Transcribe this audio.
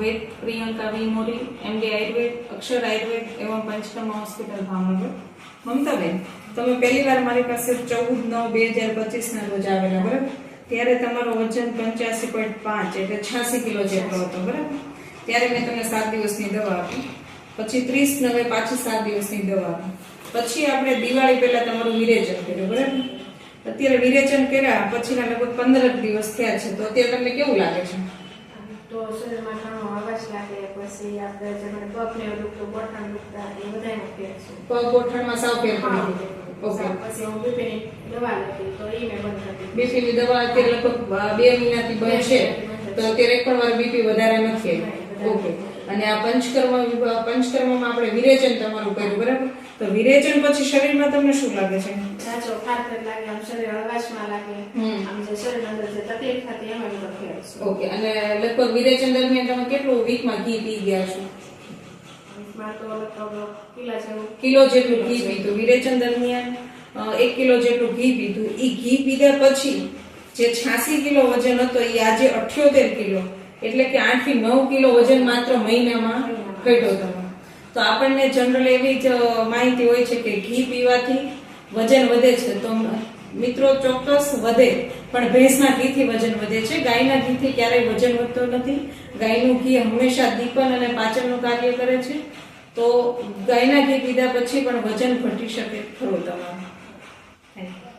वेद Priyanka V Mori MD Ayurveda Akshar Ayurveda एवं panchakarma hospital Bhavnagar. Mamtaben, તમે પહેલી વાર મારી પાસે 14/9/2025 ના રોજ આવેલા, બરાબર? ત્યારે તમારો વજન 85.5 એટલે 86 કિલો જેટલો હતો, બરાબર? ત્યારે મેં તમને 7 દિવસની દવા આપી, પછી 30/9 પાછી 7 દિવસની દવા આપી, પછી આપણે દિવાળી પહેલા તમારું વિરેચન કર્યું, બરાબર? અત્યારે વિરેચન કર્યા પછીના લગભગ 15 દિવસ થયા છે, તો અત્યારે તમને કેવું લાગે છે? તો શરીરમાં ઘણો અવાજ લાગે, પછી આપણે જે મને પગને દુખતું, ગોઠણ દુખતા, એ બધાનો ફેર છે. પગ ગોઠણમાં સાવ ફેર પડી ગયો. ઓકે. પછી હું બીપીની દવા લેતી, તો એ મેં બંધ કરી. બીપીની દવા અત્યારે લગભગ 2 મહિનાથી બંધ છે, તો અત્યારે એક પણ વાર બીપી વધારે નથી આવી. ઓકે. અને આ પંચકર્મમાં આપણે વિરેચન તમારું કર્યું, બરાબર? તો વિરેચન પછી શરીરમાં તમને શું લાગે છે? સાચો ખાતર લાગે, આમ શરીર હળવાશમાં લાગે, આમ જે શરીર અંદર જે તકલીફ થતી એમાં બધો ફેર છે. ઓકે. અને લગભગ વિરેચન દરમિયાન તમે કેટલું વીકમાં ઘી પી ગયા છો? માં તો લગભગ કિલો જેટલું ઘી પીધું વિરેચન દરમિયાન, 1 કિલો જેટલું ઘી પીધું. એ ઘી પીધા પછી જે 86 કિલો વજન હતો એ આજે 78 કિલો, એટલે કે 8 થી 9 કિલો વજન માત્ર મહિનામાં ઘટ્યો તમારો. તો આપણને જનરલ એવી જ માહિતી હોય છે કે ઘી પીવાથી વજન વધે છે. તો મિત્રો ચોક્કસ વધે, પણ ભેંસના ઘીથી વજન વધે છે, ગાયના ઘીથી ક્યારેય વજન વધતો નથી. ગાયનું ઘી હંમેશા દીપન અને પાચનનું કાર્ય કરે છે, તો ગાયના ઘી પીધા પછી પણ વજન ઘટી શકે ખરું તમારું. Thank you.